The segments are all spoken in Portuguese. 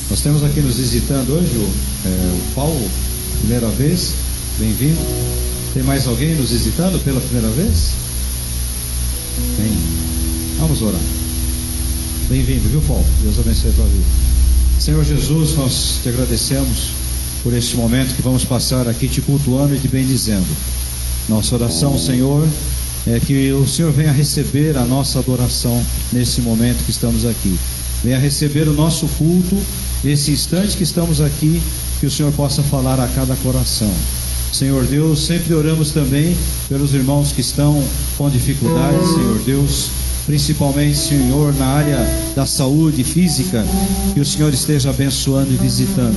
Nós temos aqui nos visitando hoje o Paulo, primeira vez, bem-vindo. Tem mais alguém nos visitando pela primeira vez? Tem. Vamos orar. Bem-vindo, viu, Paulo? Deus abençoe a tua vida. Senhor Jesus, nós te agradecemos por este momento que vamos passar aqui te cultuando e te bendizendo. Nossa oração, Senhor, é que o Senhor venha receber a nossa adoração nesse momento que estamos aqui. Venha receber o nosso culto, esse instante que estamos aqui, que o Senhor possa falar a cada coração. Senhor Deus, sempre oramos também pelos irmãos que estão com dificuldades, Senhor Deus, principalmente, Senhor, na área da saúde física, que o Senhor esteja abençoando e visitando.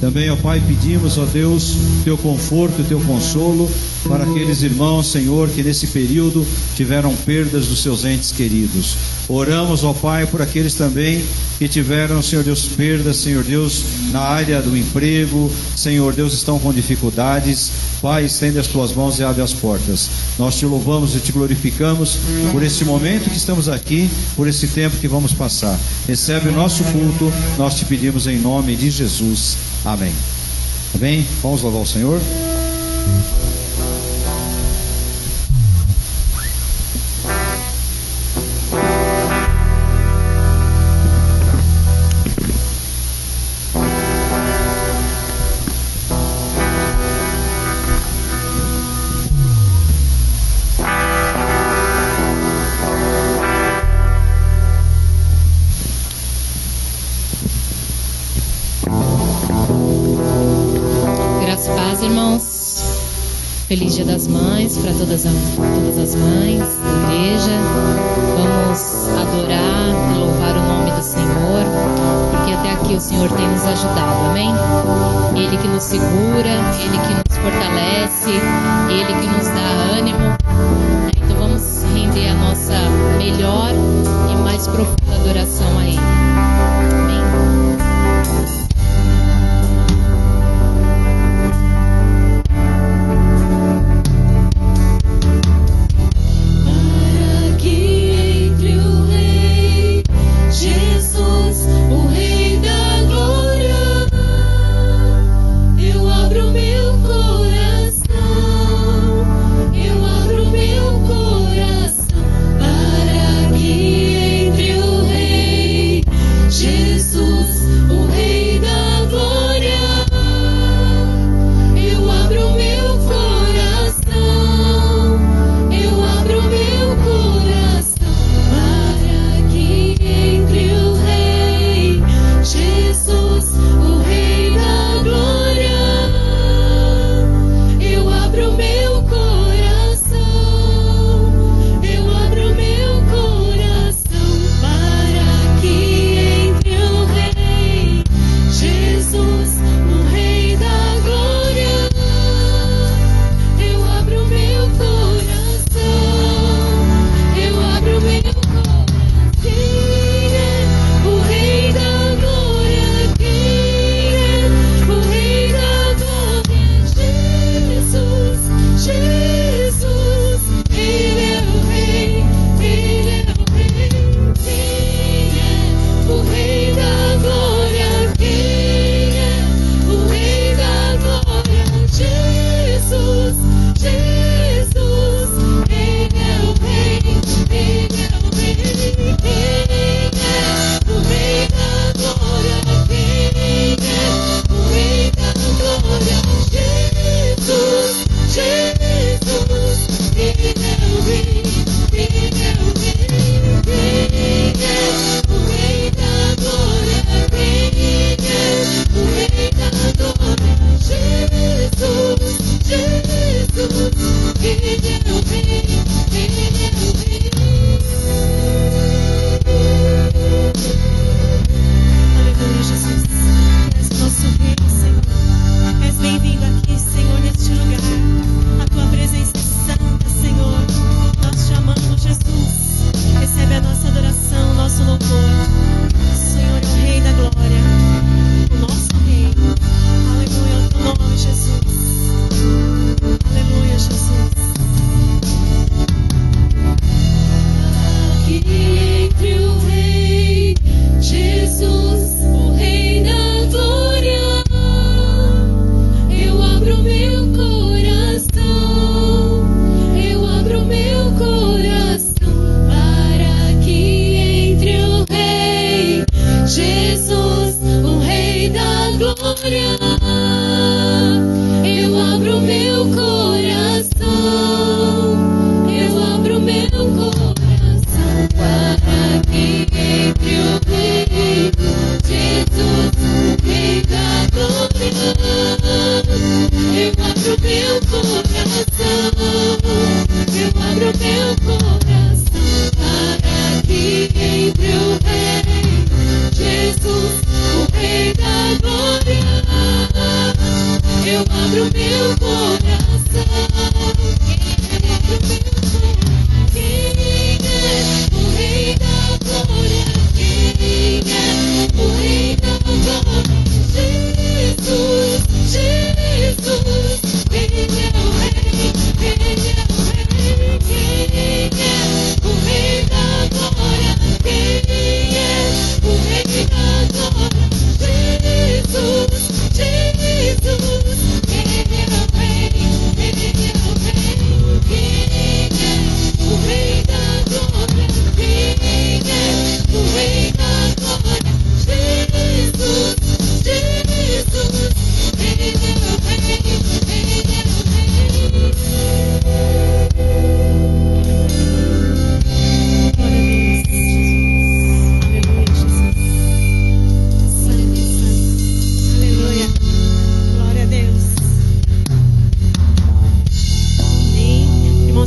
Também, ó Pai, pedimos, ó Deus, teu conforto, teu consolo para aqueles irmãos, Senhor, que nesse período tiveram perdas dos seus entes queridos. Oramos, ó Pai, por aqueles também que tiveram, Senhor Deus, perdas, Senhor Deus, na área do emprego, Senhor Deus, estão com dificuldades. Pai, estende as tuas mãos e abre as portas. Nós te louvamos e te glorificamos por esse momento que estamos aqui, por esse tempo que vamos passar. Recebe o nosso culto, nós te pedimos em nome de Jesus. Amém. Amém? Vamos louvar o Senhor. Feliz Dia das Mães para todas as mães da igreja. Vamos adorar e louvar o nome do Senhor, porque até aqui o Senhor tem nos ajudado, amém? Ele que nos segura, Ele que nos fortalece, Ele que nos dá ânimo. Então vamos render a nossa melhor e mais profunda adoração a Ele. Amém?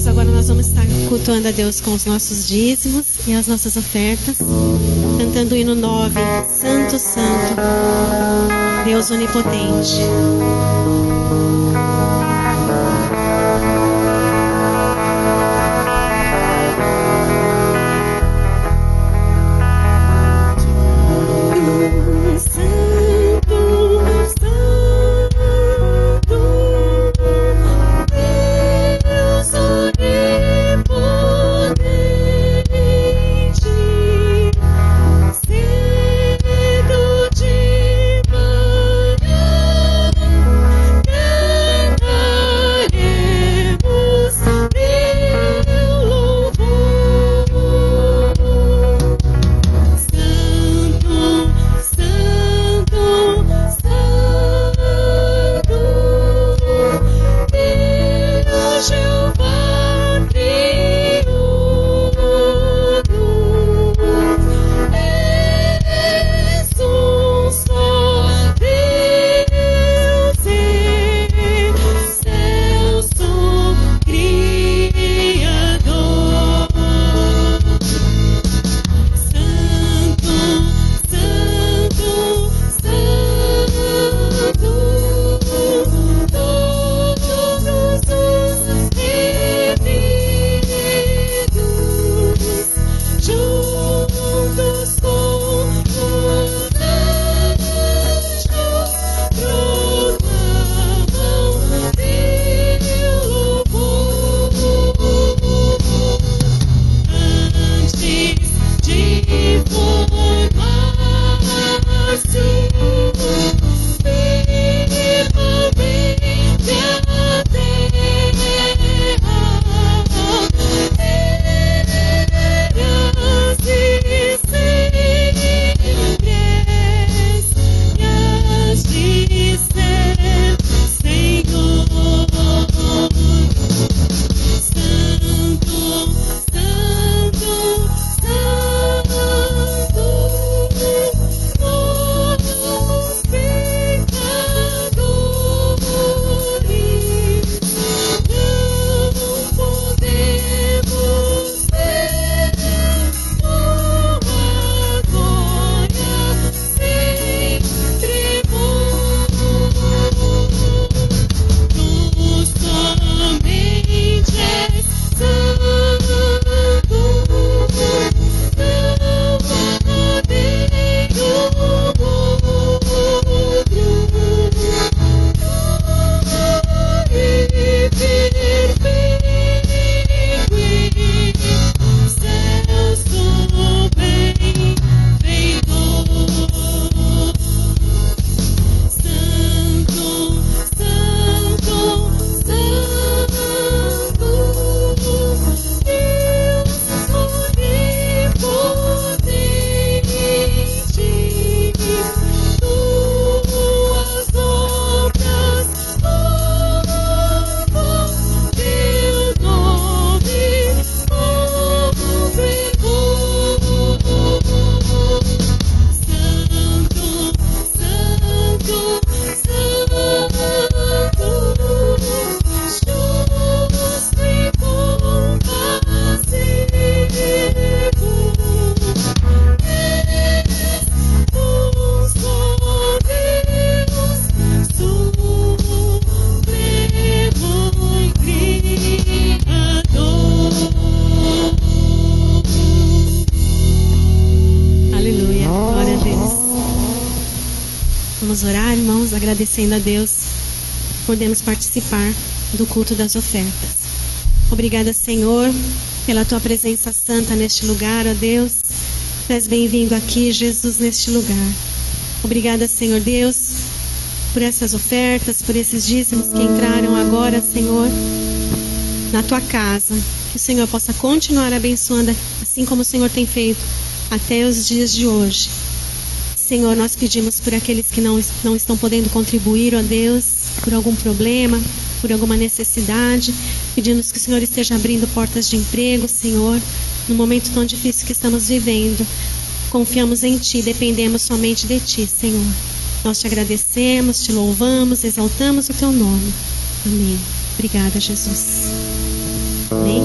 Irmãos, agora nós vamos estar cultuando a Deus com os nossos dízimos e as nossas ofertas, cantando o hino 9, Santo, Santo, Deus Onipotente. Vamos orar, irmãos, agradecendo a Deus por podermos participar do culto das ofertas. Obrigada, Senhor, pela Tua presença santa neste lugar, ó Deus. Tu és bem-vindo aqui, Jesus, neste lugar. Obrigada, Senhor Deus, por essas ofertas, por esses dízimos que entraram agora, Senhor, na Tua casa. Que o Senhor possa continuar abençoando, assim como o Senhor tem feito até os dias de hoje. Senhor, nós pedimos por aqueles que não estão podendo contribuir, ó Deus, por algum problema, por alguma necessidade. Pedimos que o Senhor esteja abrindo portas de emprego, Senhor, no momento tão difícil que estamos vivendo. Confiamos em Ti, dependemos somente de Ti, Senhor. Nós Te agradecemos, Te louvamos, exaltamos o Teu nome. Amém. Obrigada, Jesus. Amém.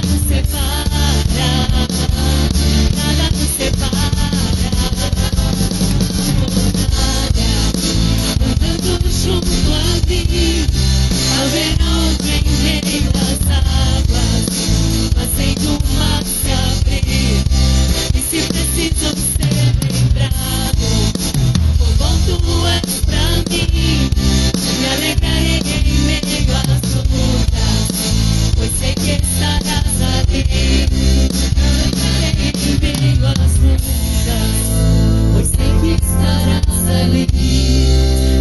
nos separa, nada nos separa. Andando junto a mim, haverá em meio às águas, fazendo o mar se abrir. E se precisam ser lembrados, o bom tu és pra mim. Me alegrarei em meio às lutas, pois sei que estarás ali. Me alegrarei em meio às lutas, pois sei que estarás ali.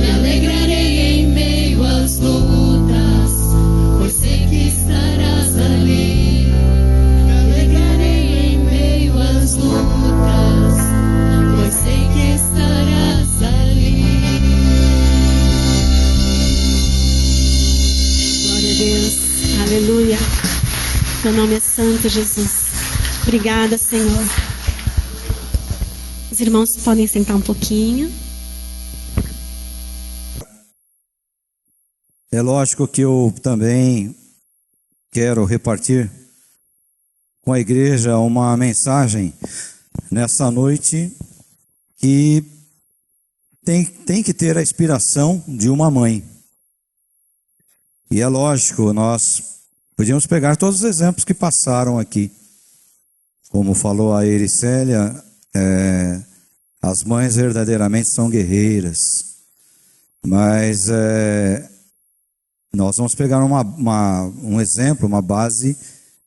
Me alegrarei em meio às lutas, pois sei que estarás ali. Me alegrarei em meio às lutas, pois sei que estarás ali. Glória a Deus, aleluia. Teu nome é santo, Jesus. Obrigada, Senhor. Os irmãos podem sentar um pouquinho. É lógico que eu também quero repartir com a igreja uma mensagem nessa noite que tem que ter a inspiração de uma mãe. E é lógico, nós podíamos pegar todos os exemplos que passaram aqui. Como falou a Ericélia, as mães verdadeiramente são guerreiras. Mas nós vamos pegar um exemplo, uma base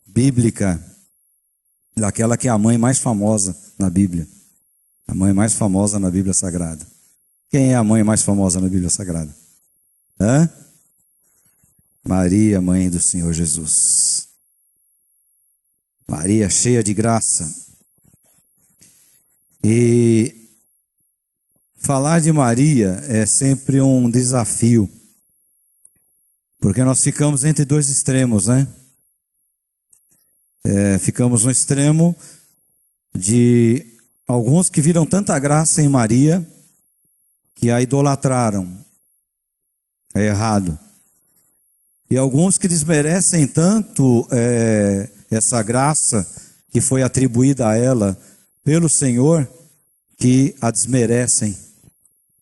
bíblica, daquela que é a mãe mais famosa na Bíblia. A mãe mais famosa na Bíblia Sagrada. Quem é a mãe mais famosa na Bíblia Sagrada? Maria, mãe do Senhor Jesus. Maria, cheia de graça. E falar de Maria é sempre um desafio, porque nós ficamos entre dois extremos, né? Ficamos no extremo de alguns que viram tanta graça em Maria que a idolatraram. É errado. E alguns que desmerecem tanto essa graça que foi atribuída a ela pelo Senhor, que a desmerecem.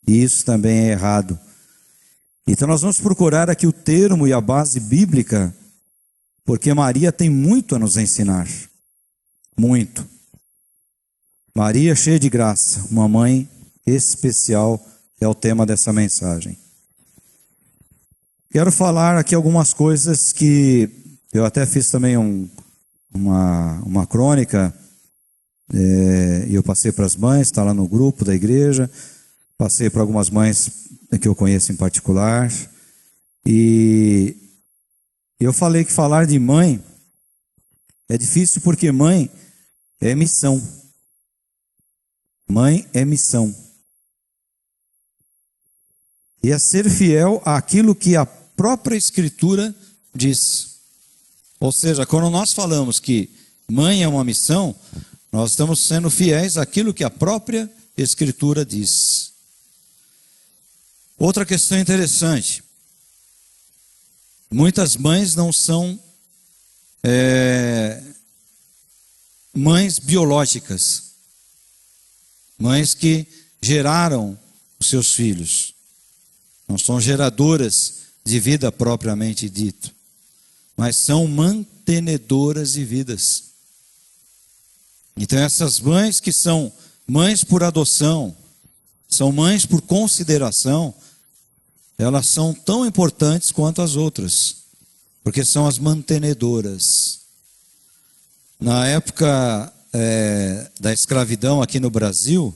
E isso também é errado. Então nós vamos procurar aqui o termo e a base bíblica, porque Maria tem muito a nos ensinar. Muito. Maria cheia de graça, uma mãe especial, é o tema dessa mensagem. Quero falar aqui algumas coisas que eu até fiz também uma crônica, e eu passei para as mães, está lá no grupo da igreja, passei para algumas mães que eu conheço em particular, e eu falei que falar de mãe é difícil porque mãe é missão. Mãe é missão. E é ser fiel àquilo que a própria Escritura diz. Ou seja, quando nós falamos que mãe é uma missão, nós estamos sendo fiéis àquilo que a própria Escritura diz. Outra questão interessante. Muitas mães não são mães biológicas. Mães que geraram os seus filhos. Não são geradoras de vida propriamente dito, mas são mantenedoras de vidas. Então essas mães que são mães por adoção, são mães por consideração, elas são tão importantes quanto as outras, porque são as mantenedoras. Na época da escravidão aqui no Brasil,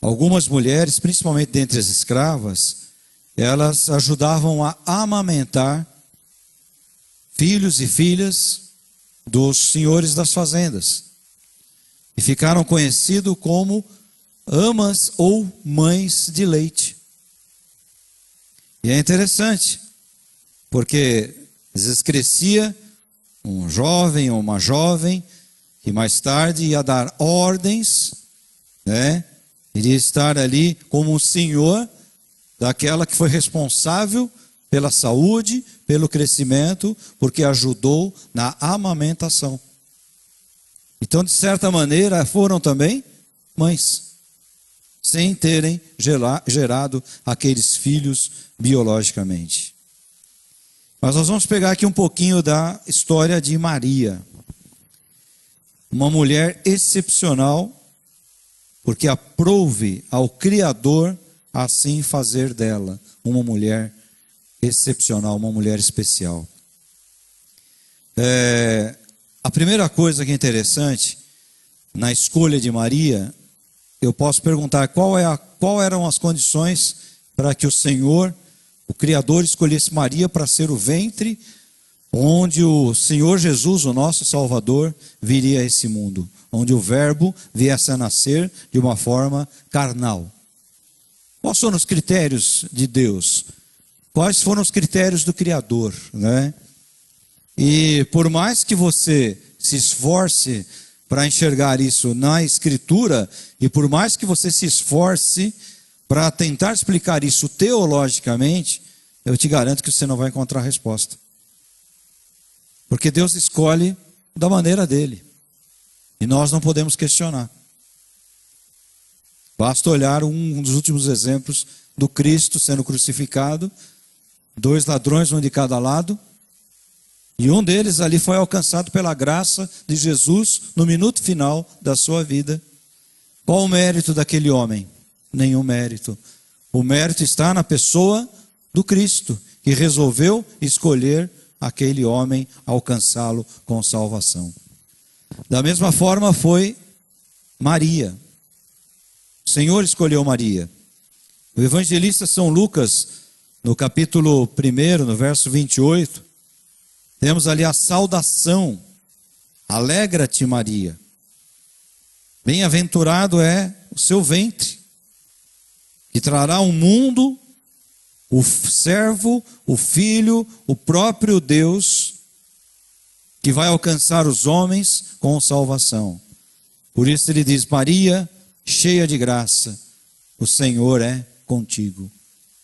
algumas mulheres, principalmente dentre as escravas, elas ajudavam a amamentar filhos e filhas dos senhores das fazendas. E ficaram conhecidos como amas ou mães de leite. E é interessante, porque às vezes crescia um jovem ou uma jovem que mais tarde ia dar ordens, iria estar ali como um senhor daquela que foi responsável pela saúde, pelo crescimento, porque ajudou na amamentação. Então, de certa maneira, foram também mães, sem terem gerado aqueles filhos biologicamente. Mas nós vamos pegar aqui um pouquinho da história de Maria. Uma mulher excepcional, porque aprouve ao Criador assim fazer dela uma mulher excepcional, uma mulher especial. A primeira coisa que é interessante na escolha de Maria, eu posso perguntar qual eram as condições para que o Senhor, o Criador, escolhesse Maria para ser o ventre onde o Senhor Jesus, o nosso Salvador, viria a esse mundo, onde o Verbo viesse a nascer de uma forma carnal. Quais foram os critérios de Deus? Quais foram os critérios do Criador, né? E por mais que você se esforce para enxergar isso na Escritura, e por mais que você se esforce para tentar explicar isso teologicamente, eu te garanto que você não vai encontrar resposta. Porque Deus escolhe da maneira dele. E nós não podemos questionar. Basta olhar um dos últimos exemplos do Cristo sendo crucificado, 2 ladrões, um de cada lado, e um deles ali foi alcançado pela graça de Jesus no minuto final da sua vida. Qual o mérito daquele homem? Nenhum mérito. O mérito está na pessoa do Cristo, que resolveu escolher aquele homem, alcançá-lo com salvação. Da mesma forma foi Maria. O Senhor escolheu Maria. O evangelista São Lucas, no capítulo 1, no verso 28, temos ali a saudação: alegra-te, Maria. Bem-aventurado é o seu ventre, que trará ao mundo o servo, o filho, o próprio Deus, que vai alcançar os homens com salvação. Por isso ele diz: Maria, cheia de graça, o Senhor é contigo,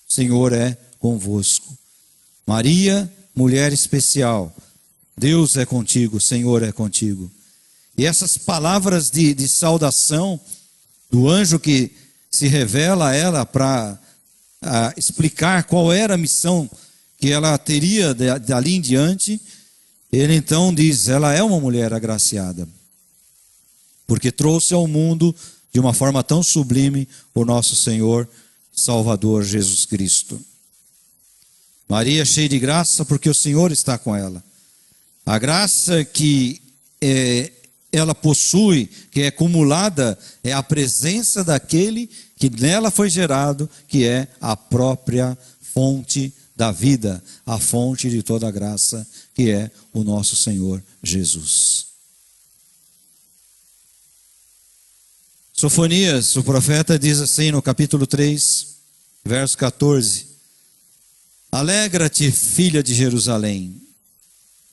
o Senhor é convosco. Maria, mulher especial, Deus é contigo, o Senhor é contigo. E essas palavras de saudação do anjo que se revela a ela para explicar qual era a missão que ela teria dali em diante, ele então diz: ela é uma mulher agraciada, porque trouxe ao mundo de uma forma tão sublime o nosso Senhor Salvador Jesus Cristo. Maria, cheia de graça, porque o Senhor está com ela. A graça que ela possui, que é acumulada, é a presença daquele que nela foi gerado, que é a própria fonte da vida, a fonte de toda a graça, que é o nosso Senhor Jesus. Sofonias, o profeta, diz assim no capítulo 3, verso 14: alegra-te, filha de Jerusalém,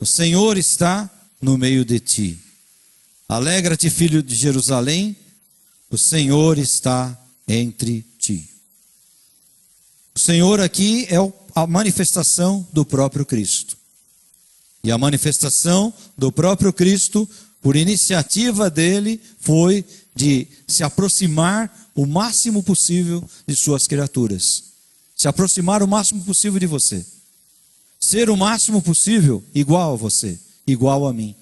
o Senhor está no meio de ti. Alegra-te, filho de Jerusalém, o Senhor está entre ti. O Senhor aqui é a manifestação do próprio Cristo. E a manifestação do próprio Cristo, por iniciativa dele, foi de se aproximar o máximo possível de suas criaturas. Se aproximar o máximo possível de você. Ser o máximo possível igual a você, igual a mim.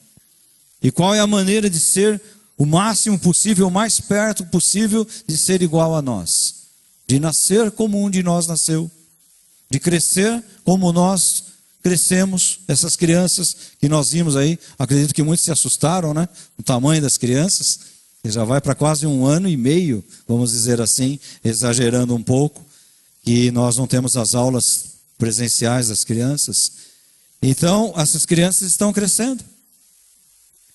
E qual é a maneira de ser o máximo possível, o mais perto possível de ser igual a nós? De nascer como um de nós nasceu. De crescer como nós crescemos. Essas crianças que nós vimos aí, acredito que muitos se assustaram, né? O tamanho das crianças, que já vai para quase 1 ano e meio, vamos dizer assim, exagerando um pouco, que nós não temos as aulas presenciais das crianças. Então, essas crianças estão crescendo.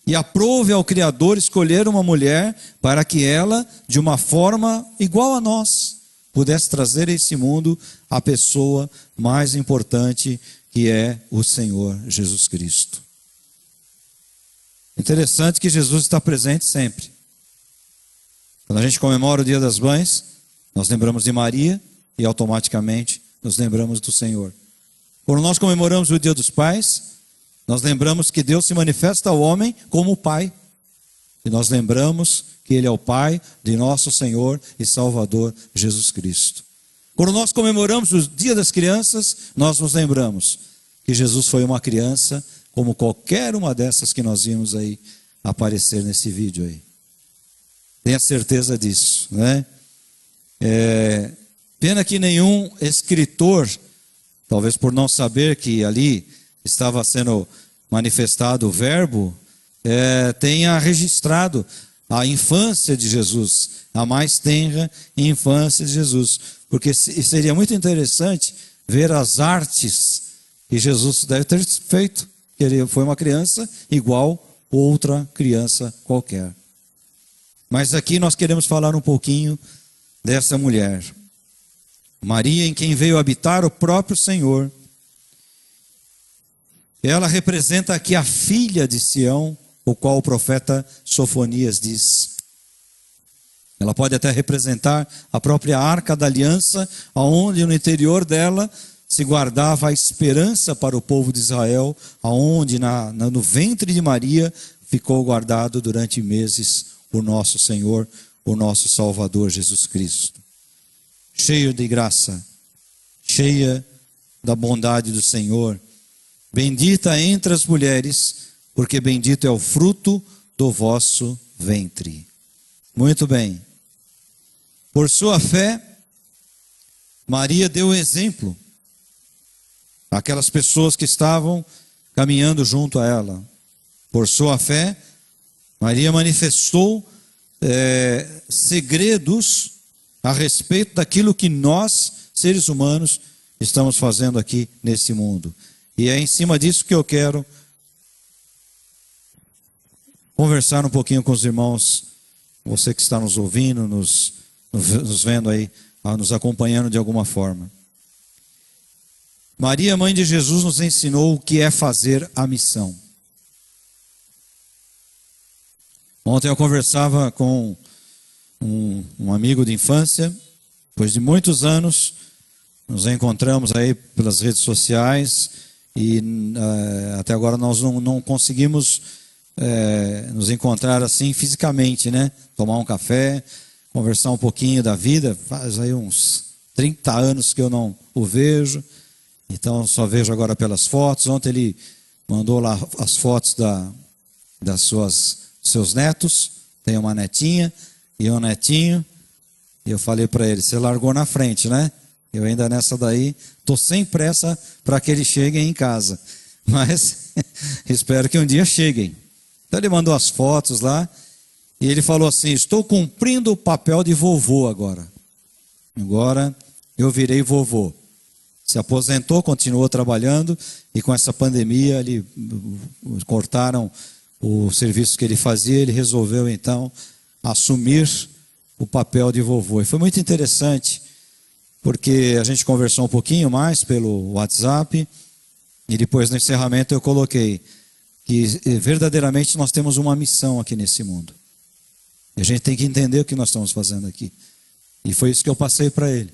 E aprove ao Criador escolher uma mulher para que ela, de uma forma igual a nós, pudesse trazer a esse mundo a pessoa mais importante, que é o Senhor Jesus Cristo. Interessante que Jesus está presente sempre. Quando a gente comemora o Dia das Mães, nós lembramos de Maria e automaticamente nos lembramos do Senhor. Quando nós comemoramos o Dia dos Pais, nós lembramos que Deus se manifesta ao homem como Pai. E nós lembramos que Ele é o Pai de nosso Senhor e Salvador Jesus Cristo. Quando nós comemoramos o Dia das Crianças, nós nos lembramos que Jesus foi uma criança, como qualquer uma dessas que nós vimos aí aparecer nesse vídeo aí. Tenha certeza disso, né? Pena que nenhum escritor, talvez por não saber que ali estava sendo manifestado o verbo, tenha registrado a infância de Jesus, a mais tenra infância de Jesus, porque seria muito interessante ver as artes que Jesus deve ter feito, que ele foi uma criança igual outra criança qualquer. Mas aqui nós queremos falar um pouquinho dessa mulher, Maria, em quem veio habitar o próprio Senhor. Ela representa aqui a filha de Sião, o qual o profeta Sofonias diz. Ela pode até representar a própria Arca da Aliança, aonde no interior dela se guardava a esperança para o povo de Israel, aonde no ventre de Maria ficou guardado durante meses o nosso Senhor, o nosso Salvador Jesus Cristo. Cheio de graça, cheia da bondade do Senhor, bendita entre as mulheres, porque bendito é o fruto do vosso ventre. Muito bem. Por sua fé, Maria deu exemplo àquelas pessoas que estavam caminhando junto a ela. Por sua fé, Maria manifestou segredos a respeito daquilo que nós, seres humanos, estamos fazendo aqui nesse mundo. E é em cima disso que eu quero conversar um pouquinho com os irmãos, você que está nos ouvindo, nos vendo aí, nos acompanhando de alguma forma. Maria, mãe de Jesus, nos ensinou o que é fazer a missão. Ontem eu conversava com um amigo de infância, depois de muitos anos, nos encontramos aí pelas redes sociais e até agora nós não conseguimos nos encontrar assim fisicamente, né? Tomar um café, conversar um pouquinho da vida. Faz aí uns 30 anos que eu não o vejo, então só vejo agora pelas fotos. Ontem ele mandou lá as fotos dos seus netos, tem uma netinha e um netinho, e eu falei para ele, você largou na frente, né? Eu ainda nessa daí, estou sem pressa para que eles cheguem em casa, mas espero que um dia cheguem. Então ele mandou as fotos lá, e ele falou assim, estou cumprindo o papel de vovô agora. Agora eu virei vovô. Se aposentou, continuou trabalhando, e com essa pandemia, cortaram o serviço que ele fazia, ele resolveu então assumir o papel de vovô. E foi muito interessante, porque a gente conversou um pouquinho mais pelo WhatsApp, e depois no encerramento eu coloquei que verdadeiramente nós temos uma missão aqui nesse mundo. E a gente tem que entender o que nós estamos fazendo aqui. E foi isso que eu passei para ele.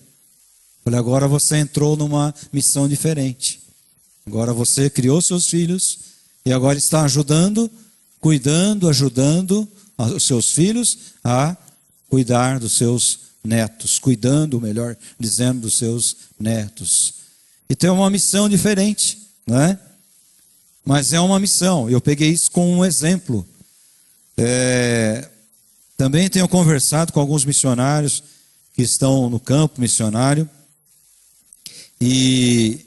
Falei, agora você entrou numa missão diferente. Agora você criou seus filhos e agora está ajudando, cuidando, ajudando os seus filhos a cuidar dos seus netos, cuidando, melhor dizendo, dos seus netos. E tem uma missão diferente, não é? Mas é uma missão. Eu peguei isso como um exemplo. Também tenho conversado com alguns missionários que estão no campo missionário. E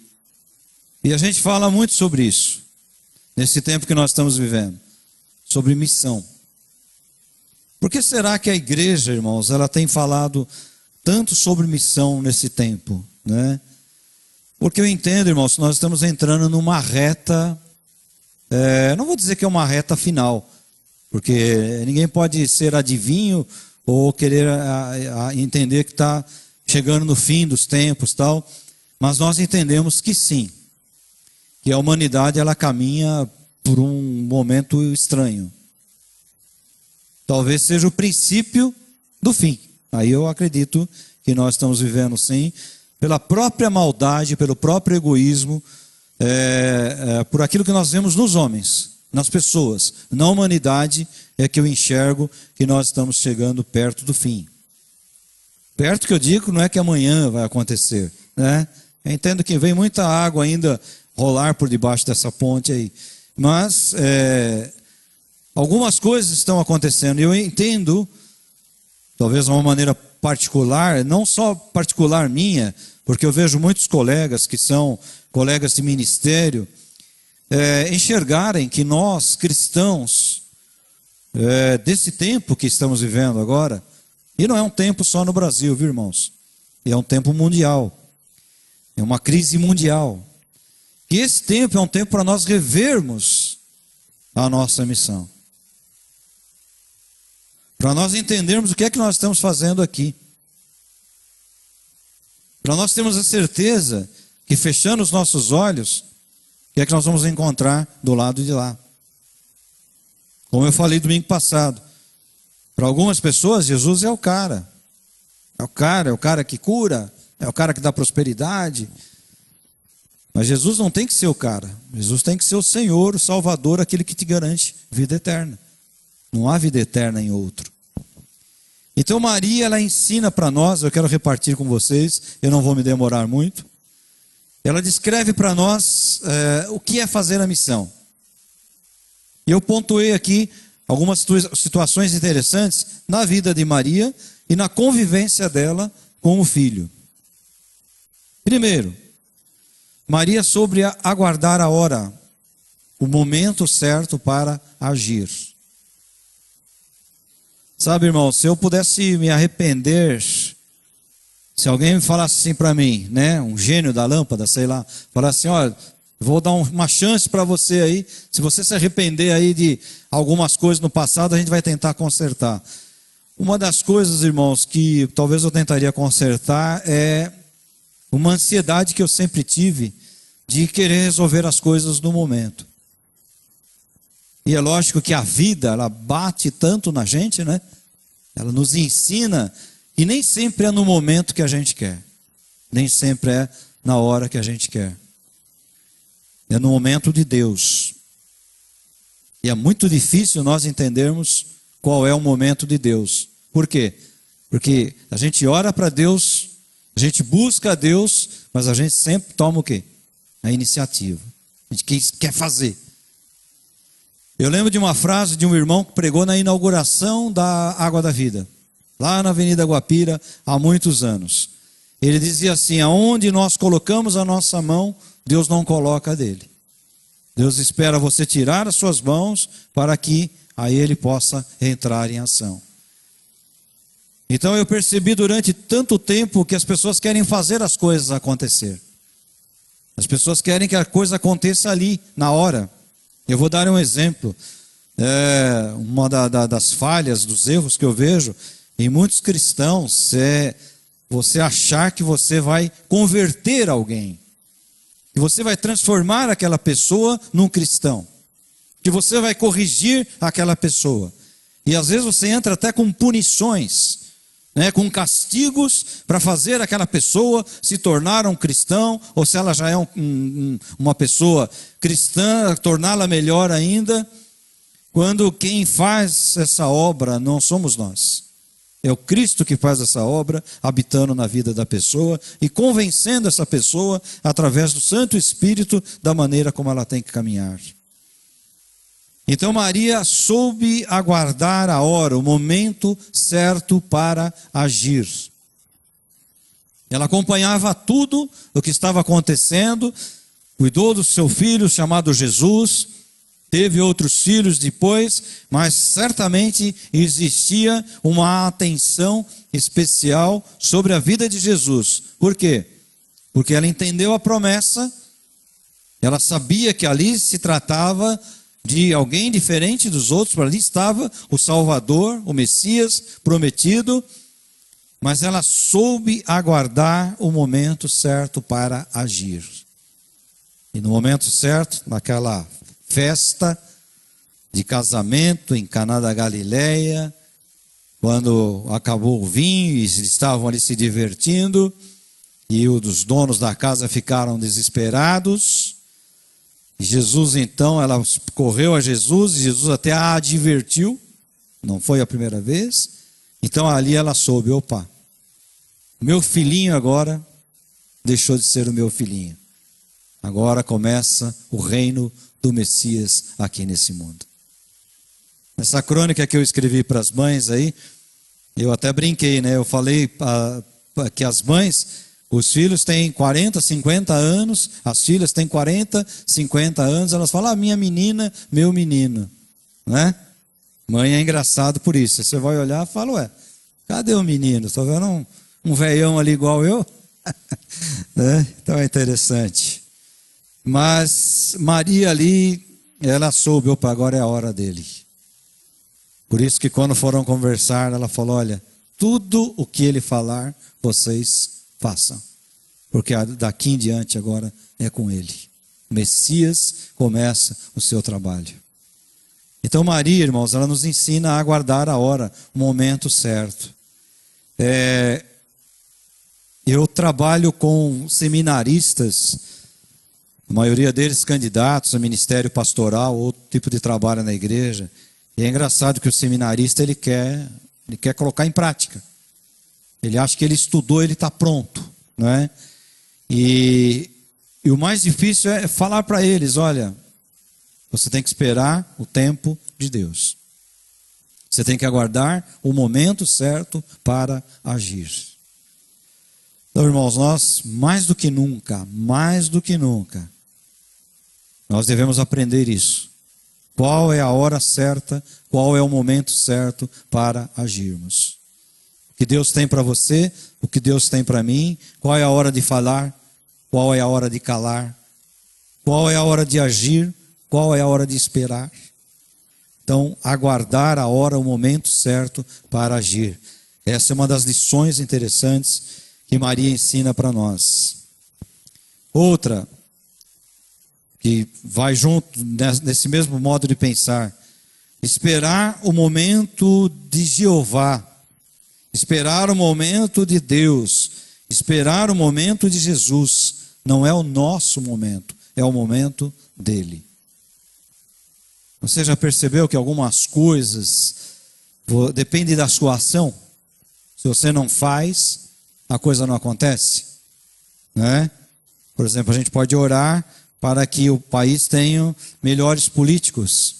a gente fala muito sobre isso, nesse tempo que nós estamos vivendo, sobre missão. Por que será que a igreja, irmãos, ela tem falado tanto sobre missão nesse tempo, né? Porque eu entendo, irmãos, nós estamos entrando numa reta, não vou dizer que é uma reta final, porque ninguém pode ser adivinho ou querer entender que está chegando no fim dos tempos, tal. Mas nós entendemos que sim, que a humanidade ela caminha por um momento estranho. Talvez seja o princípio do fim. Aí eu acredito que nós estamos vivendo sim, pela própria maldade, pelo próprio egoísmo, por aquilo que nós vemos nos homens, nas pessoas, na humanidade, é que eu enxergo que nós estamos chegando perto do fim. Perto que eu digo, não é que amanhã vai acontecer, né? Eu entendo que vem muita água ainda rolar por debaixo dessa ponte aí. Mas algumas coisas estão acontecendo. E eu entendo, talvez de uma maneira particular, não só particular minha, porque eu vejo muitos colegas que são colegas de ministério, enxergarem que nós, cristãos, desse tempo que estamos vivendo agora, e não é um tempo só no Brasil, viu, irmãos? É um tempo mundial. É uma crise mundial. E esse tempo é um tempo para nós revermos a nossa missão. Para nós entendermos o que é que nós estamos fazendo aqui. Para nós termos a certeza que, fechando os nossos olhos, o que é que nós vamos encontrar do lado de lá. Como eu falei domingo passado, para algumas pessoas, Jesus é o cara. É o cara que cura, é o cara que dá prosperidade. Mas Jesus não tem que ser o cara. Jesus tem que ser o Senhor, o Salvador, aquele que te garante vida eterna. Não há vida eterna em outro. Então Maria, ela ensina para nós, eu quero repartir com vocês, eu não vou me demorar muito. Ela descreve para nós o que é fazer a missão. E eu pontuei aqui algumas situações interessantes na vida de Maria e na convivência dela com o filho. Primeiro, Maria soube aguardar a hora, o momento certo para agir. Sabe, irmão, se eu pudesse me arrepender, se alguém me falasse assim para mim, né, um gênio da lâmpada, sei lá, falasse assim, olha, vou dar uma chance para você aí, se você se arrepender aí de algumas coisas no passado, a gente vai tentar consertar. Uma das coisas, irmãos, que talvez eu tentaria consertar é uma ansiedade que eu sempre tive de querer resolver as coisas no momento. E é lógico que a vida, ela bate tanto na gente, né? Ela nos ensina que nem sempre é no momento que a gente quer. Nem sempre é na hora que a gente quer. É no momento de Deus. E é muito difícil nós entendermos qual é o momento de Deus. Por quê? Porque a gente ora para Deus, a gente busca a Deus, mas a gente sempre toma o quê? A iniciativa. A gente quer fazer. Eu lembro de uma frase de um irmão que pregou na inauguração da Água da Vida, lá na Avenida Guapira, há muitos anos. Ele dizia assim, aonde nós colocamos a nossa mão, Deus não coloca a dele. Deus espera você tirar as suas mãos para que aí ele possa entrar em ação. Então eu percebi durante tanto tempo que as pessoas querem fazer as coisas acontecer. As pessoas querem que a coisa aconteça ali, na hora. Eu vou dar um exemplo. Uma das falhas, dos erros que eu vejo em muitos cristãos é você achar que você vai converter alguém. Que você vai transformar aquela pessoa num cristão. Que você vai corrigir aquela pessoa. E às vezes você entra até com punições, né, com castigos para fazer aquela pessoa se tornar um cristão, ou se ela já é uma pessoa cristã, torná-la melhor ainda, quando quem faz essa obra não somos nós. É o Cristo que faz essa obra, habitando na vida da pessoa e convencendo essa pessoa através do Santo Espírito da maneira como ela tem que caminhar. Então Maria soube aguardar a hora, o momento certo para agir. Ela acompanhava tudo o que estava acontecendo, cuidou do seu filho chamado Jesus, teve outros filhos depois, mas certamente existia uma atenção especial sobre a vida de Jesus. Por quê? Porque ela entendeu a promessa, ela sabia que ali se tratava de alguém diferente dos outros, para ali estava o Salvador, o Messias prometido, mas ela soube aguardar o momento certo para agir. E no momento certo, naquela festa de casamento em Caná da Galileia, quando acabou o vinho e eles estavam ali se divertindo, e os donos da casa ficaram desesperados, E Jesus então, ela correu a Jesus, e Jesus até a advertiu, não foi a primeira vez. Então ali ela soube, opa, meu filhinho agora deixou de ser o meu filhinho. Agora começa o reino do Messias aqui nesse mundo. Essa crônica que eu escrevi para as mães aí, eu até brinquei, né? Eu falei que as mães, os filhos têm 40, 50 anos, as filhas têm 40, 50 anos, elas falam, minha menina, meu menino, né? Mãe é engraçado por isso. Você vai olhar e fala, cadê o menino? Estou vendo um velhão ali igual eu? Né? Então é interessante. Mas Maria ali, ela soube, opa, agora é a hora dele. Por isso que quando foram conversar, ela falou, olha, tudo o que ele falar, vocês façam. Porque daqui em diante agora é com ele. O Messias começa o seu trabalho. Então Maria, irmãos, ela nos ensina a aguardar a hora, o momento certo. Eu trabalho com seminaristas, a maioria deles candidatos a ministério pastoral, outro tipo de trabalho na igreja. E é engraçado que o seminarista ele quer colocar em prática. Ele acha que ele estudou, ele está pronto, não é? E o mais difícil é falar para eles, olha, você tem que esperar o tempo de Deus. Você tem que aguardar o momento certo para agir. Então, irmãos, nós mais do que nunca, nós devemos aprender isso. Qual é a hora certa, qual é o momento certo para agirmos. O que Deus tem para você, o que Deus tem para mim, qual é a hora de falar, qual é a hora de calar, qual é a hora de agir, qual é a hora de esperar. Então, aguardar a hora, o momento certo para agir. Essa é uma das lições interessantes que Maria ensina para nós. Outra, que vai junto nesse mesmo modo de pensar, esperar o momento de Jeová, esperar o momento de Deus, esperar o momento de Jesus, não é o nosso momento, é o momento dele. Você já percebeu que algumas coisas dependem da sua ação? Se você não faz, a coisa não acontece, né? Por exemplo, a gente pode orar para que o país tenha melhores políticos.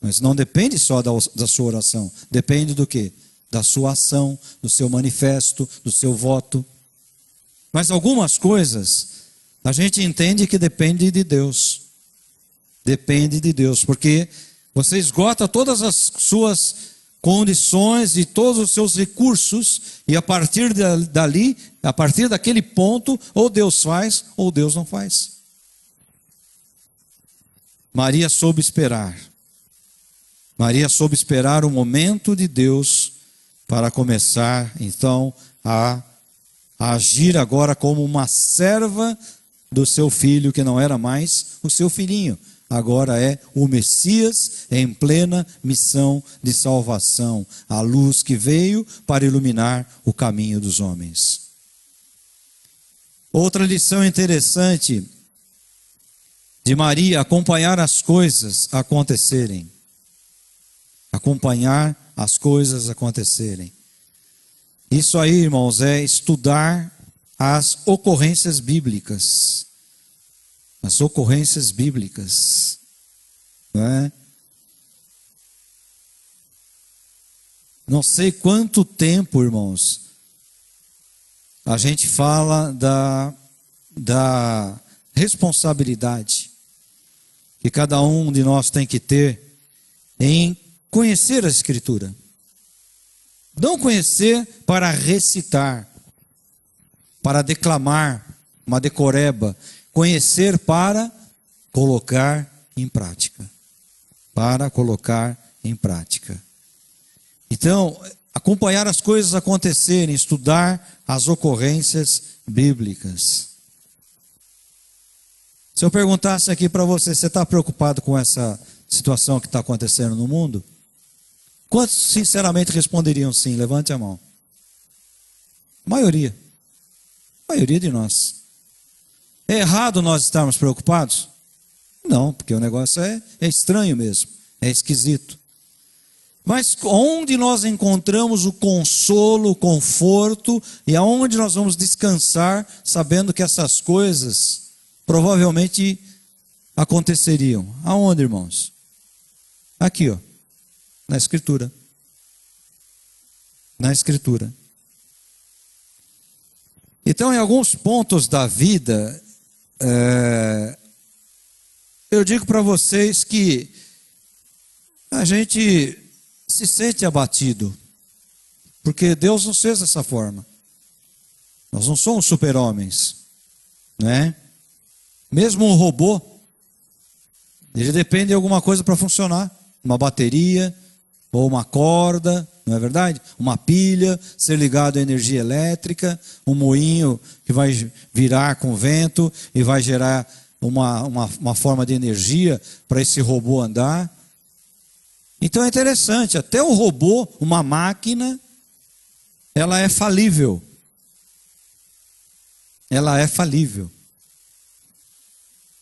Mas não depende só da sua oração. Depende do quê? Da sua ação, do seu manifesto, do seu voto. Mas algumas coisas, a gente entende que depende de Deus. Depende de Deus. Porque você esgota todas as suas condições e todos os seus recursos. E a partir dali, a partir daquele ponto, ou Deus faz, ou Deus não faz. Maria soube esperar. Maria soube esperar o momento de Deus para começar, então, a agir agora como uma serva do seu filho, que não era mais o seu filhinho. Agora é o Messias em plena missão de salvação. A luz que veio para iluminar o caminho dos homens. Outra lição interessante de Maria, acompanhar as coisas acontecerem. Acompanhar as coisas acontecerem. Isso aí, irmãos, é estudar as ocorrências bíblicas. As ocorrências bíblicas. Não é? Não sei quanto tempo, irmãos, a gente fala da responsabilidade que cada um de nós tem que ter em conhecer a Escritura. Não conhecer para recitar, para declamar uma decoreba. Conhecer para colocar em prática. Para colocar em prática. Então, acompanhar as coisas acontecerem, estudar as ocorrências bíblicas. Se eu perguntasse aqui para você, você está preocupado com essa situação que está acontecendo no mundo? Quantos sinceramente responderiam sim? Levante a mão. A maioria de nós. É errado nós estarmos preocupados? Não, porque o negócio é estranho mesmo, é esquisito. Mas onde nós encontramos o consolo, o conforto, e aonde nós vamos descansar, sabendo que essas coisas provavelmente aconteceriam? Aonde, irmãos? Aqui, ó, na Escritura. Na Escritura. Então, em alguns pontos da vida, eu digo para vocês que a gente se sente abatido, porque Deus nos fez dessa forma. Nós não somos super-homens, né? Mesmo um robô, ele depende de alguma coisa para funcionar, uma bateria ou uma corda, não é verdade? Uma pilha, ser ligado à energia elétrica, um moinho que vai virar com vento e vai gerar uma forma de energia para esse robô andar. Então é interessante, até o robô, uma máquina, ela é falível. Ela é falível.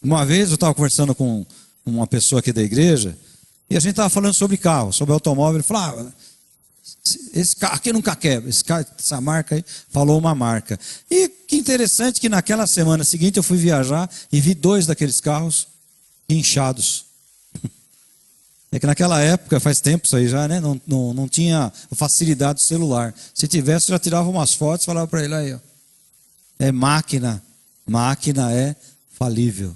Uma vez eu estava conversando com uma pessoa aqui da igreja, e a gente estava falando sobre carro, sobre automóvel. Ele falou, esse carro aqui nunca quebra, essa marca aí, falou uma marca. E que interessante que naquela semana seguinte eu fui viajar e vi 2 daqueles carros inchados. É que naquela época, faz tempo isso aí já, né? Não tinha facilidade do celular. Se tivesse, já tirava umas fotos e falava para ele, aí, ó, é máquina é falível.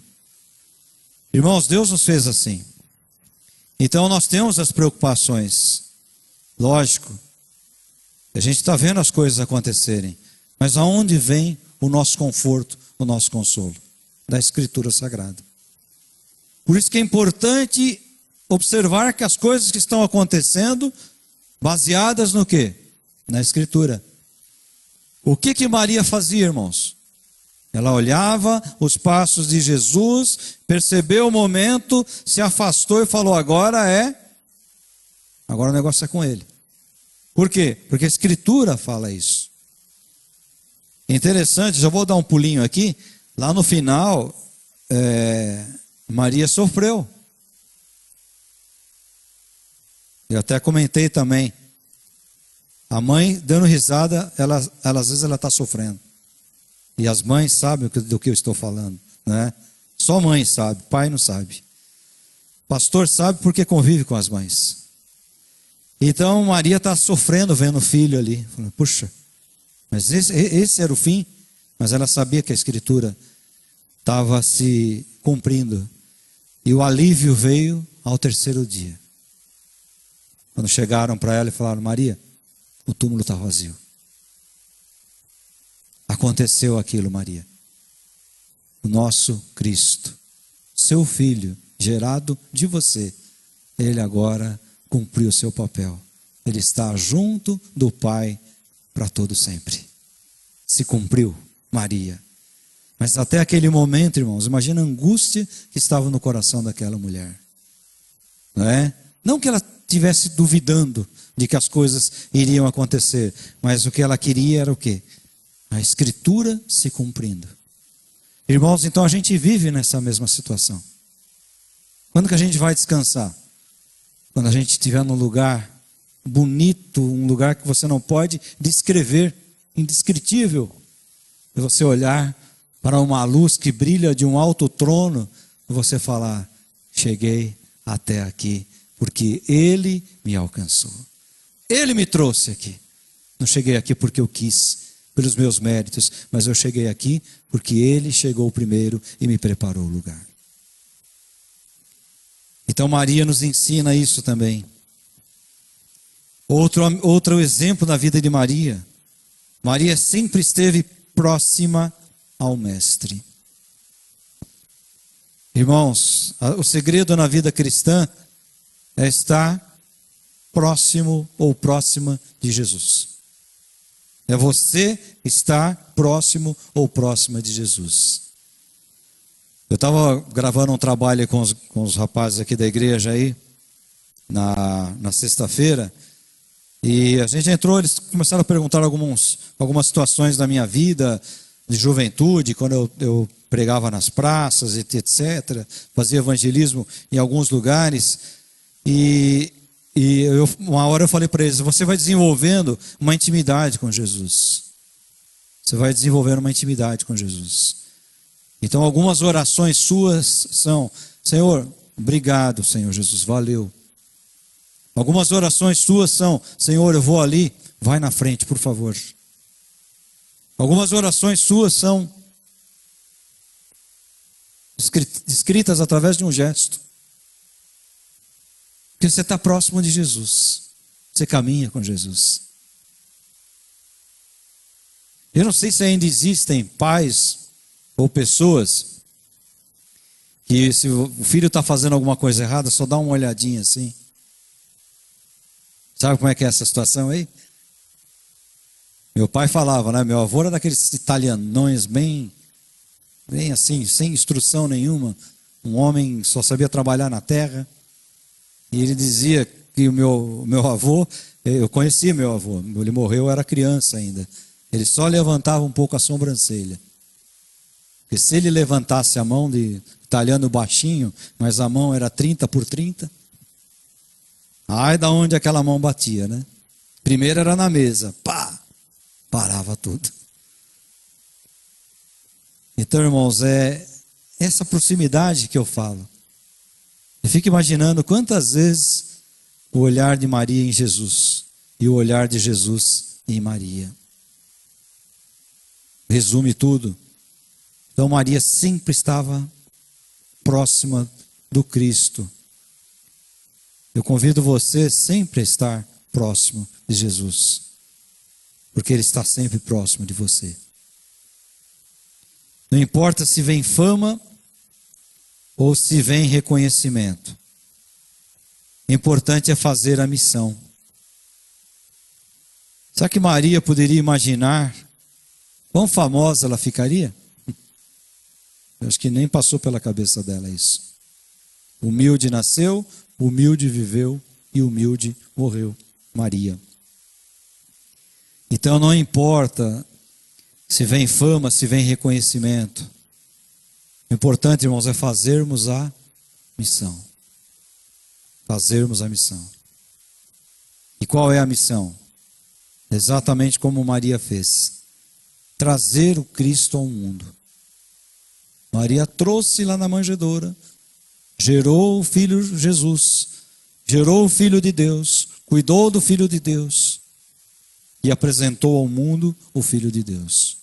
Irmãos, Deus nos fez assim. Então nós temos as preocupações. Lógico, a gente está vendo as coisas acontecerem. Mas aonde vem o nosso conforto, o nosso consolo? Da Escritura Sagrada. Por isso que é importante observar que as coisas que estão acontecendo, baseadas no quê? Na Escritura. O que Maria fazia, irmãos? Ela olhava os passos de Jesus, percebeu o momento, se afastou e falou, agora o negócio é com ele. Por quê? Porque a Escritura fala isso. Interessante, já vou dar um pulinho aqui, lá no final, Maria sofreu. Eu até comentei também. A mãe dando risada, ela às vezes ela está sofrendo. E as mães sabem do que eu estou falando, né? Só mãe sabe, pai não sabe. Pastor sabe porque convive com as mães. Então Maria está sofrendo vendo o filho ali. Falando, puxa, mas esse era o fim. Mas ela sabia que a Escritura estava se cumprindo. E o alívio veio ao 3º dia. Quando chegaram para ela e falaram, Maria, o túmulo está vazio. Aconteceu aquilo, Maria. O nosso Cristo, seu Filho, gerado de você, ele agora cumpriu o seu papel. Ele está junto do Pai para todo sempre. Se cumpriu, Maria. Mas até aquele momento, irmãos, imagina a angústia que estava no coração daquela mulher. Não é? Não que ela estivesse duvidando de que as coisas iriam acontecer, mas o que ela queria era o quê? A Escritura se cumprindo. Irmãos, então a gente vive nessa mesma situação. Quando que a gente vai descansar? Quando a gente estiver num lugar bonito, um lugar que você não pode descrever, indescritível. E você olhar para uma luz que brilha de um alto trono, e você falar, cheguei até aqui, porque Ele me alcançou. Ele me trouxe aqui. Não cheguei aqui porque eu quis, pelos meus méritos, mas eu cheguei aqui porque Ele chegou primeiro e me preparou o lugar. Então Maria nos ensina isso também. Outro exemplo na vida de Maria. Maria sempre esteve próxima ao Mestre. Irmãos, o segredo na vida cristã é estar próximo ou próxima de Jesus. É você estar próximo ou próxima de Jesus. Eu estava gravando um trabalho com os rapazes aqui da igreja aí, na sexta-feira, e a gente entrou, eles começaram a perguntar algumas situações da minha vida, de juventude, quando eu pregava nas praças, etc., fazia evangelismo em alguns lugares, uma hora eu falei para eles: você vai desenvolvendo uma intimidade com Jesus. Você vai desenvolvendo uma intimidade com Jesus. Então algumas orações suas são: Senhor, obrigado, Senhor Jesus, valeu. Algumas orações suas são: Senhor, eu vou ali, vai na frente, por favor. Algumas orações suas são escritas através de um gesto. Porque você está próximo de Jesus. Você caminha com Jesus. Eu não sei se ainda existem pais ou pessoas que, se o filho está fazendo alguma coisa errada, só dá uma olhadinha assim. Sabe como é que é essa situação aí? Meu pai falava, né? Meu avô era daqueles italianões bem assim, sem instrução nenhuma. Um homem só sabia trabalhar na terra. E ele dizia que o meu avô, eu conheci meu avô, ele morreu, eu era criança ainda. Ele só levantava um pouco a sobrancelha. Porque se ele levantasse a mão, de italiano baixinho, mas a mão era 30 por 30, ai da onde aquela mão batia, né? Primeiro era na mesa, pá, parava tudo. Então, irmãos, é essa proximidade que eu falo. Eu fico imaginando quantas vezes o olhar de Maria em Jesus e o olhar de Jesus em Maria. Resume tudo. Então Maria sempre estava próxima do Cristo. Eu convido você sempre a estar próximo de Jesus, porque Ele está sempre próximo de você. Não importa se vem fama ou se vem reconhecimento. O importante é fazer a missão. Será que Maria poderia imaginar quão famosa ela ficaria? Eu acho que nem passou pela cabeça dela isso. Humilde nasceu, humilde viveu e humilde morreu. Maria. Então não importa se vem fama, se vem reconhecimento. O importante, irmãos, é fazermos a missão. Fazermos a missão. E qual é a missão? Exatamente como Maria fez. Trazer o Cristo ao mundo. Maria trouxe lá na manjedoura, gerou o Filho Jesus, gerou o Filho de Deus, cuidou do Filho de Deus e apresentou ao mundo o Filho de Deus.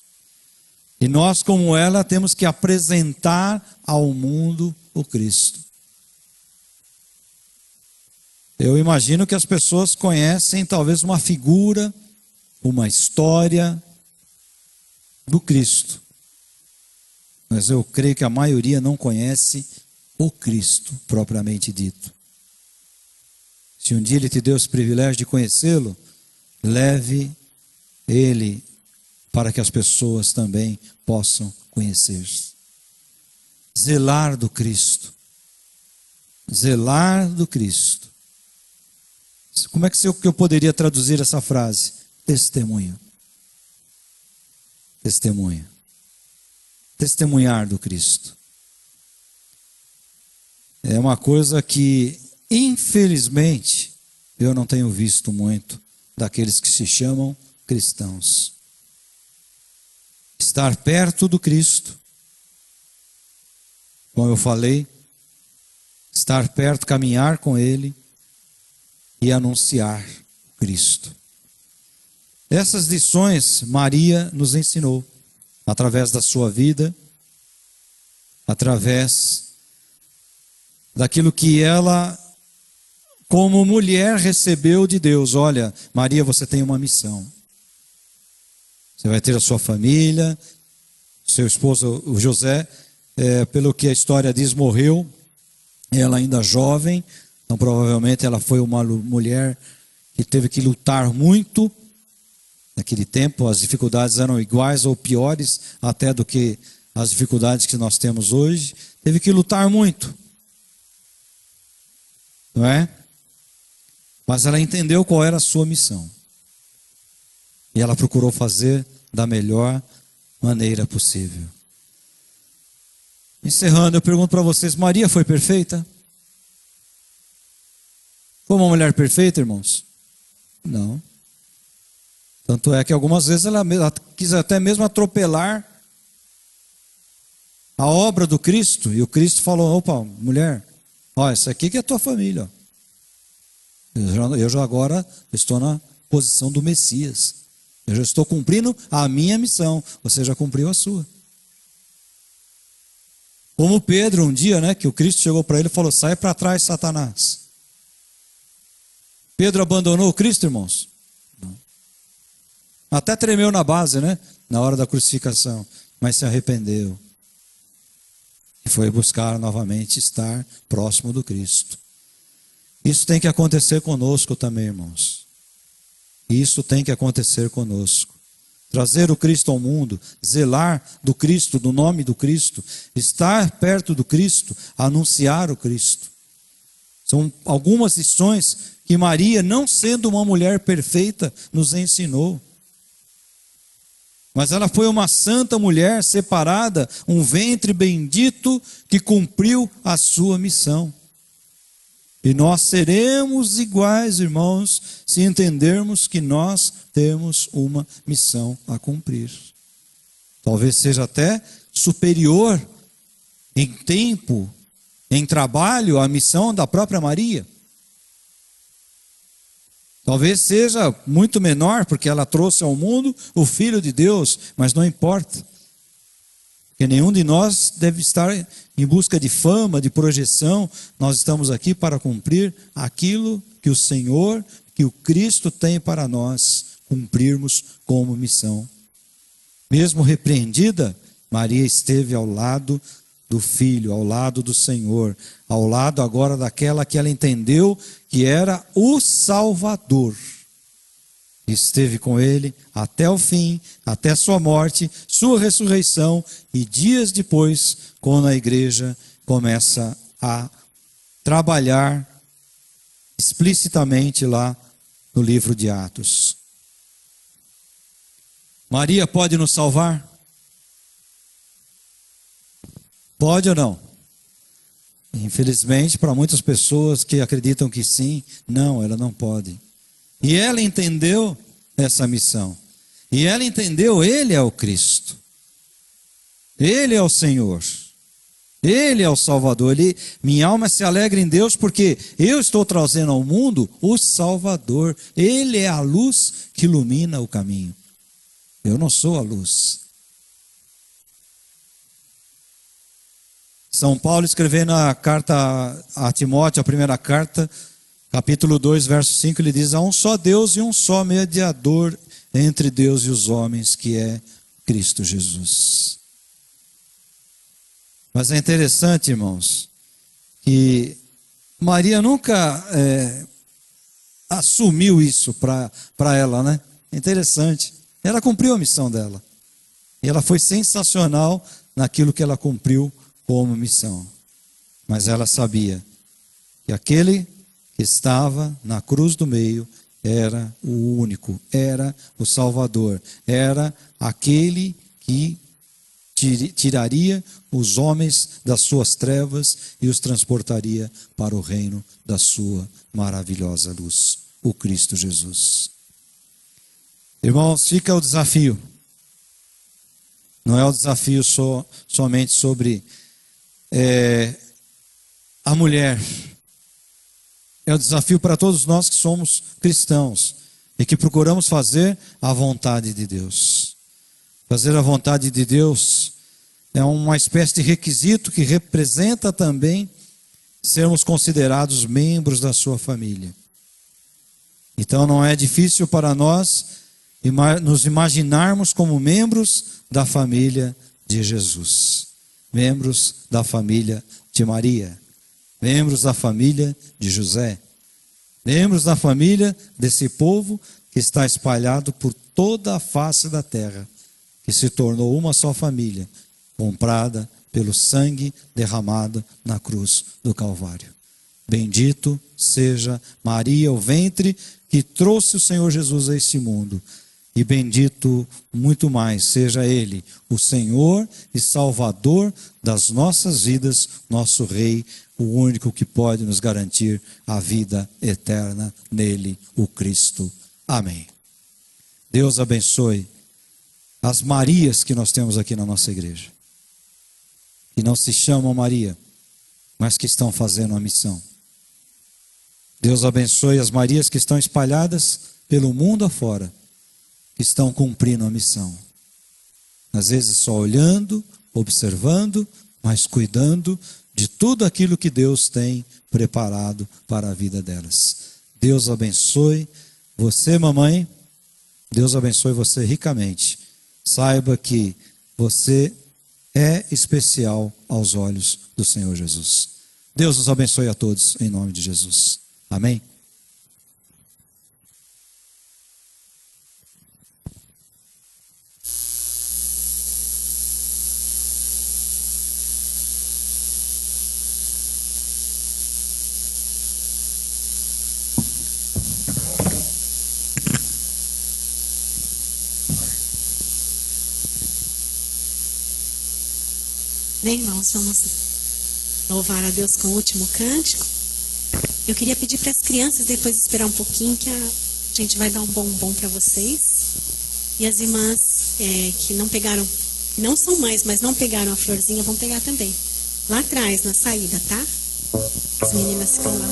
E nós, como ela, temos que apresentar ao mundo o Cristo. Eu imagino que as pessoas conhecem talvez uma figura, uma história do Cristo. Mas eu creio que a maioria não conhece o Cristo propriamente dito. Se um dia Ele te deu esse privilégio de conhecê-lo, leve Ele para que as pessoas também possam conhecer. Zelar do Cristo. Zelar do Cristo. Como é que eu poderia traduzir essa frase? Testemunho. Testemunho. Testemunhar do Cristo. É uma coisa que, infelizmente, eu não tenho visto muito daqueles que se chamam cristãos. Estar perto do Cristo, como eu falei, estar perto, caminhar com Ele e anunciar o Cristo. Essas lições Maria nos ensinou, através da sua vida, através daquilo que ela, como mulher, recebeu de Deus. Olha, Maria, você tem uma missão. Você vai ter a sua família, seu esposo, o José, pelo que a história diz, morreu, ela ainda jovem, então provavelmente ela foi uma mulher que teve que lutar muito. Naquele tempo as dificuldades eram iguais ou piores até do que as dificuldades que nós temos hoje. Teve que lutar muito. Não é? Mas ela entendeu qual era a sua missão. E ela procurou fazer da melhor maneira possível. Encerrando, eu pergunto para vocês, Maria foi perfeita? Foi uma mulher perfeita, irmãos? Não. Tanto é que algumas vezes ela quis até mesmo atropelar a obra do Cristo. E o Cristo falou, opa, mulher, ó, essa aqui que é a tua família. Eu já agora estou na posição do Messias. Eu já estou cumprindo a minha missão. Você já cumpriu a sua. Como Pedro, um dia, né, que o Cristo chegou para ele e falou, sai para trás, Satanás. Pedro abandonou o Cristo, irmãos? Não. Até tremeu na base, né, na hora da crucificação, mas se arrependeu. E foi buscar novamente estar próximo do Cristo. Isso tem que acontecer conosco também, irmãos. Isso tem que acontecer conosco. Trazer o Cristo ao mundo, zelar do Cristo, do nome do Cristo, estar perto do Cristo, anunciar o Cristo. São algumas lições que Maria, não sendo uma mulher perfeita, nos ensinou. Mas ela foi uma santa mulher separada, um ventre bendito que cumpriu a sua missão. E nós seremos iguais, irmãos, se entendermos que nós temos uma missão a cumprir. Talvez seja até superior em tempo, em trabalho, à missão da própria Maria. Talvez seja muito menor, porque ela trouxe ao mundo o Filho de Deus, mas não importa. Porque nenhum de nós deve estar em busca de fama, de projeção. Nós estamos aqui para cumprir aquilo que o Senhor, que o Cristo tem para nós cumprirmos como missão. Mesmo repreendida, Maria esteve ao lado do Filho, ao lado do Senhor, ao lado agora daquela que ela entendeu que era o Salvador. Esteve com ele até o fim, até sua morte, sua ressurreição, e dias depois, quando a igreja começa a trabalhar explicitamente lá no livro de Atos. Maria pode nos salvar? Pode ou não? Infelizmente, para muitas pessoas que acreditam que sim, não, ela não pode. E ela entendeu essa missão. E ela entendeu, Ele é o Cristo. Ele é o Senhor. Ele é o Salvador. Minha alma se alegra em Deus porque eu estou trazendo ao mundo o Salvador. Ele é a luz que ilumina o caminho. Eu não sou a luz. São Paulo escrevendo a carta a Timóteo, a primeira carta, capítulo 2, verso 5, ele diz, há um só Deus e um só mediador entre Deus e os homens, que é Cristo Jesus. Mas é interessante, irmãos, que Maria nunca assumiu isso para ela, né? É interessante. Ela cumpriu a missão dela. E ela foi sensacional naquilo que ela cumpriu como missão. Mas ela sabia que aquele que estava na cruz do meio era o único, era o Salvador, era aquele que tiraria os homens das suas trevas e os transportaria para o reino da sua maravilhosa luz, o Cristo Jesus. Irmãos, fica o desafio. Não é o desafio somente sobre a mulher. É o desafio para todos nós que somos cristãos e que procuramos fazer a vontade de Deus. Fazer a vontade de Deus é uma espécie de requisito que representa também sermos considerados membros da sua família. Então não é difícil para nós nos imaginarmos como membros da família de Jesus, membros da família de Maria, membros da família de José, membros da família desse povo que está espalhado por toda a face da terra, que se tornou uma só família, comprada pelo sangue derramado na cruz do Calvário. Bendito seja Maria, o ventre que trouxe o Senhor Jesus a este mundo. e bendito muito mais seja Ele, o Senhor e Salvador das nossas vidas, nosso Rei, o único que pode nos garantir a vida eterna nele, o Cristo. Amém. Deus abençoe as Marias que nós temos aqui na nossa igreja, que não se chamam Maria, mas que estão fazendo a missão. Deus abençoe as Marias que estão espalhadas pelo mundo afora, que estão cumprindo a missão. Às vezes só olhando, observando, mas cuidando de tudo aquilo que Deus tem preparado para a vida delas. Deus abençoe você, mamãe. Deus abençoe você ricamente. Saiba que você é especial aos olhos do Senhor Jesus. Deus nos abençoe a todos, em nome de Jesus. Amém? Bem, irmãos, vamos louvar a Deus com o último cântico. Eu queria pedir para as crianças depois esperar um pouquinho, que a gente vai dar um bombom para vocês. E as irmãs que não pegaram, não são mais, mas não pegaram a florzinha, vão pegar também. Lá atrás, na saída, tá? As meninas ficam lá.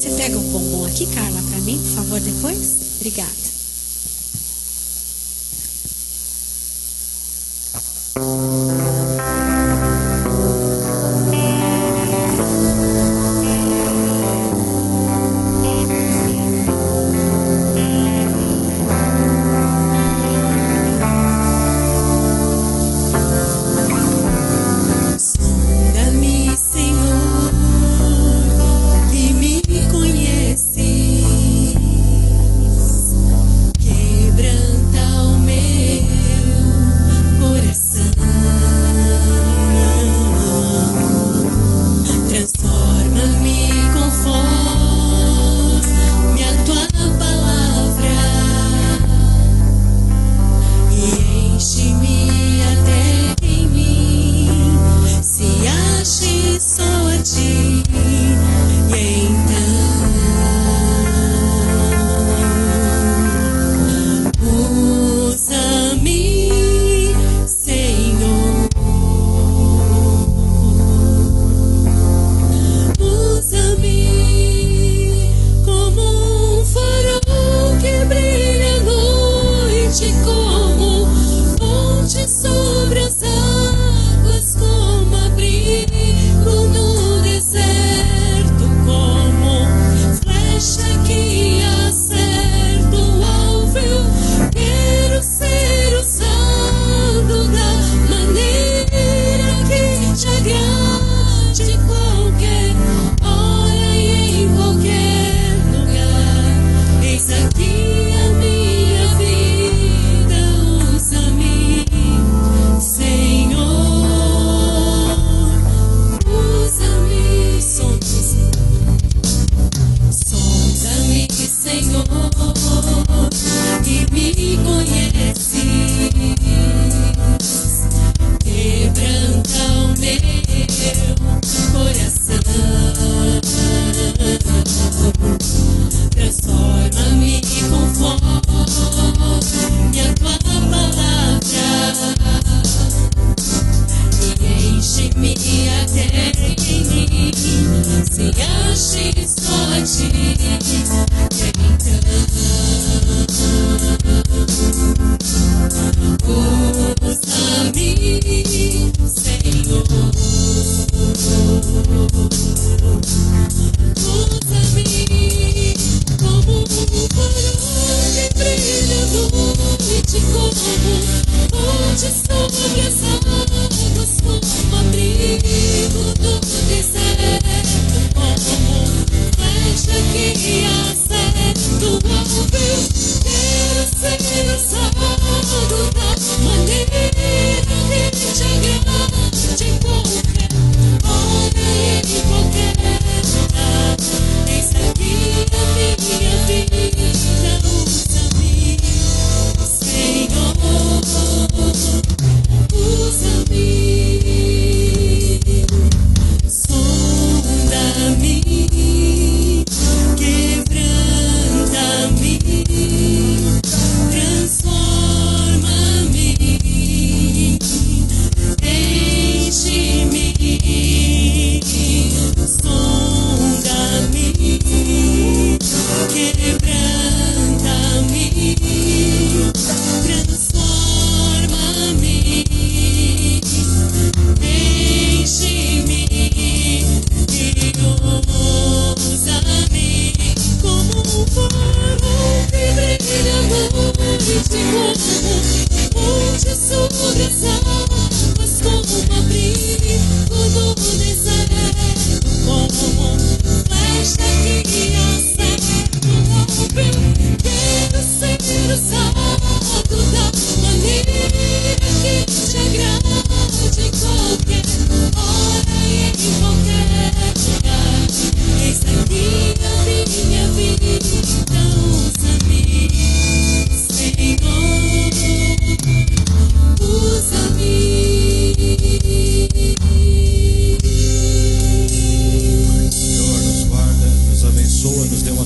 Você pega um bombom aqui, Carla, para mim, por favor, depois? Obrigada. Sonda-me, Senhor, e me conheces.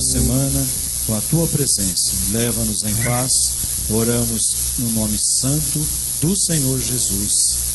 semana com a tua presença. Leva-nos em paz. Oramos no nome santo do Senhor Jesus.